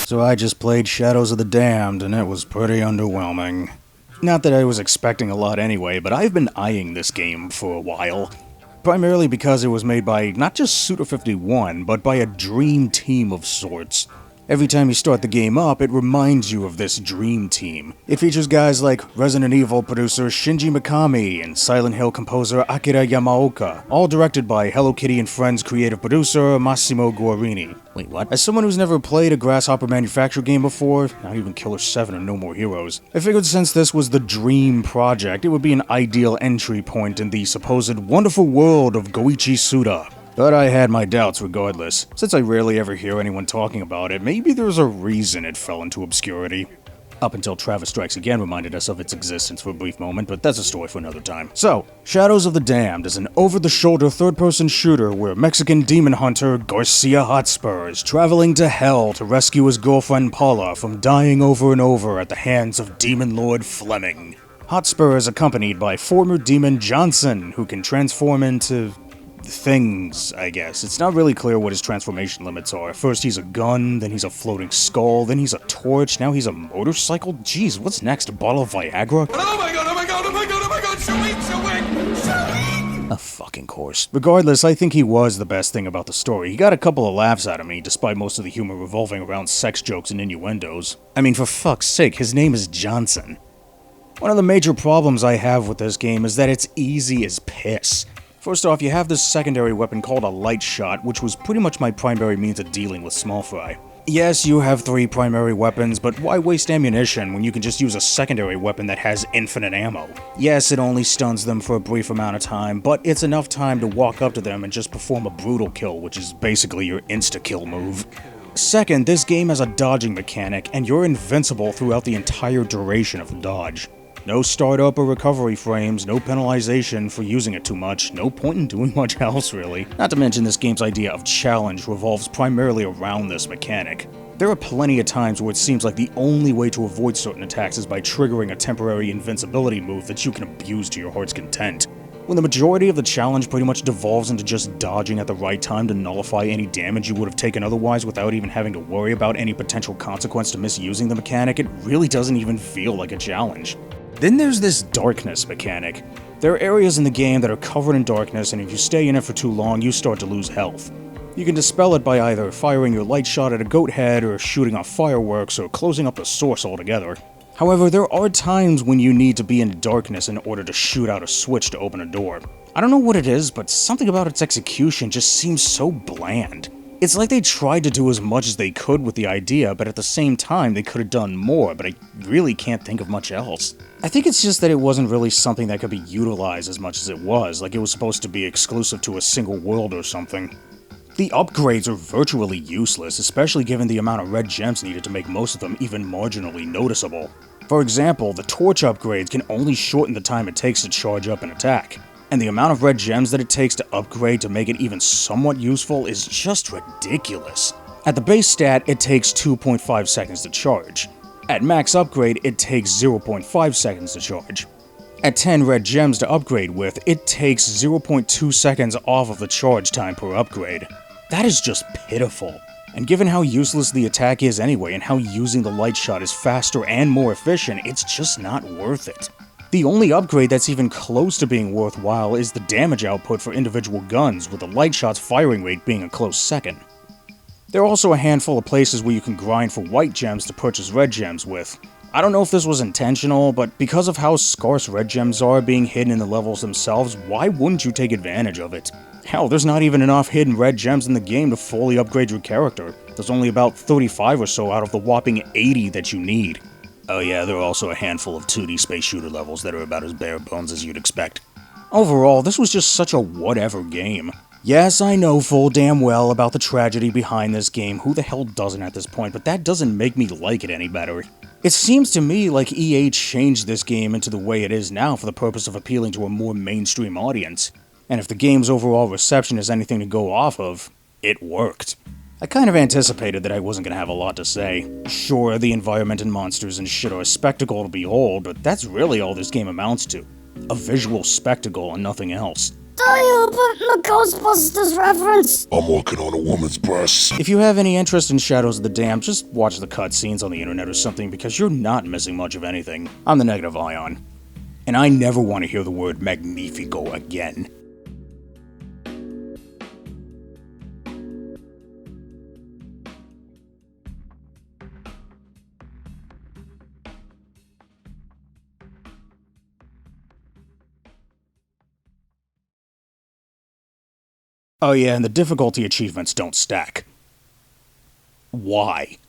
So I just played Shadows of the Damned, and it was pretty underwhelming. Not that I was expecting a lot anyway, but I've been eyeing this game for a while. Primarily because it was made by not just Suda51, but by a dream team of sorts. Every time you start the game up, it reminds you of this dream team. It features guys like Resident Evil producer Shinji Mikami and Silent Hill composer Akira Yamaoka, all directed by Hello Kitty and Friends creative producer Massimo Guarini. Wait, what? As someone who's never played a Grasshopper Manufacture game before, not even Killer 7 or No More Heroes, I figured since this was the dream project, it would be an ideal entry point in the supposed wonderful world of Goichi Suda. But I had my doubts regardless. Since I rarely ever hear anyone talking about it, maybe there's a reason it fell into obscurity. Up until Travis Strikes Again reminded us of its existence for a brief moment, but that's a story for another time. So, Shadows of the Damned is an over-the-shoulder third-person shooter where Mexican demon hunter Garcia Hotspur is traveling to hell to rescue his girlfriend Paula from dying over and over at the hands of Demon Lord Fleming. Hotspur is accompanied by former demon Johnson, who can transform into things, I guess. It's not really clear what his transformation limits are. First he's a gun, then he's a floating skull, then he's a torch, now he's a motorcycle? Jeez, what's next? A bottle of Viagra? Oh my god, oh my god, oh my god, oh my god, Shawik! A fucking course. Regardless, I think he was the best thing about the story. He got a couple of laughs out of me, despite most of the humor revolving around sex jokes and innuendos. I mean, for fuck's sake, his name is Johnson. One of the major problems I have with this game is that it's easy as piss. First off, you have this secondary weapon called a light shot, which was pretty much my primary means of dealing with small fry. Yes, you have 3 primary weapons, but why waste ammunition when you can just use a secondary weapon that has infinite ammo? Yes, it only stuns them for a brief amount of time, but it's enough time to walk up to them and just perform a brutal kill, which is basically your insta-kill move. Second, this game has a dodging mechanic, and you're invincible throughout the entire duration of the dodge. No startup or recovery frames, no penalization for using it too much, no point in doing much else really. Not to mention this game's idea of challenge revolves primarily around this mechanic. There are plenty of times where it seems like the only way to avoid certain attacks is by triggering a temporary invincibility move that you can abuse to your heart's content. When the majority of the challenge pretty much devolves into just dodging at the right time to nullify any damage you would have taken otherwise without even having to worry about any potential consequence to misusing the mechanic, it really doesn't even feel like a challenge. Then there's this darkness mechanic. There are areas in the game that are covered in darkness, and if you stay in it for too long, you start to lose health. You can dispel it by either firing your light shot at a goat head, or shooting off fireworks, or closing up the source altogether. However, there are times when you need to be in darkness in order to shoot out a switch to open a door. I don't know what it is, but something about its execution just seems so bland. It's like they tried to do as much as they could with the idea, but at the same time they could have done more, but I really can't think of much else. I think it's just that it wasn't really something that could be utilized as much as it was, like it was supposed to be exclusive to a single world or something. The upgrades are virtually useless, especially given the amount of red gems needed to make most of them even marginally noticeable. For example, the torch upgrades can only shorten the time it takes to charge up an attack. And the amount of red gems that it takes to upgrade to make it even somewhat useful is just ridiculous. At the base stat, it takes 2.5 seconds to charge. At max upgrade, it takes 0.5 seconds to charge. At 10 red gems to upgrade with, it takes 0.2 seconds off of the charge time per upgrade. That is just pitiful. And given how useless the attack is anyway, and how using the light shot is faster and more efficient, it's just not worth it. The only upgrade that's even close to being worthwhile is the damage output for individual guns, with the light shot's firing rate being a close second. There are also a handful of places where you can grind for white gems to purchase red gems with. I don't know if this was intentional, but because of how scarce red gems are being hidden in the levels themselves, why wouldn't you take advantage of it? Hell, there's not even enough hidden red gems in the game to fully upgrade your character. There's only about 35 or so out of the whopping 80 that you need. Oh yeah, there are also a handful of 2D space shooter levels that are about as bare bones as you'd expect. Overall, this was just such a whatever game. Yes, I know full damn well about the tragedy behind this game, who the hell doesn't at this point, but that doesn't make me like it any better. It seems to me like EA changed this game into the way it is now for the purpose of appealing to a more mainstream audience. And if the game's overall reception is anything to go off of, it worked. I kind of anticipated that I wasn't going to have a lot to say. Sure, the environment and monsters and shit are a spectacle to behold, but that's really all this game amounts to. A visual spectacle and nothing else. style, but my Ghostbusters reference. I'm working on a woman's breasts. If you have any interest in Shadows of the Damned, just watch the cutscenes on the internet or something, because you're not missing much of anything. I'm the Negative Ion. And I never want to hear the word Magnifico again. Oh yeah, and the difficulty achievements don't stack. Why?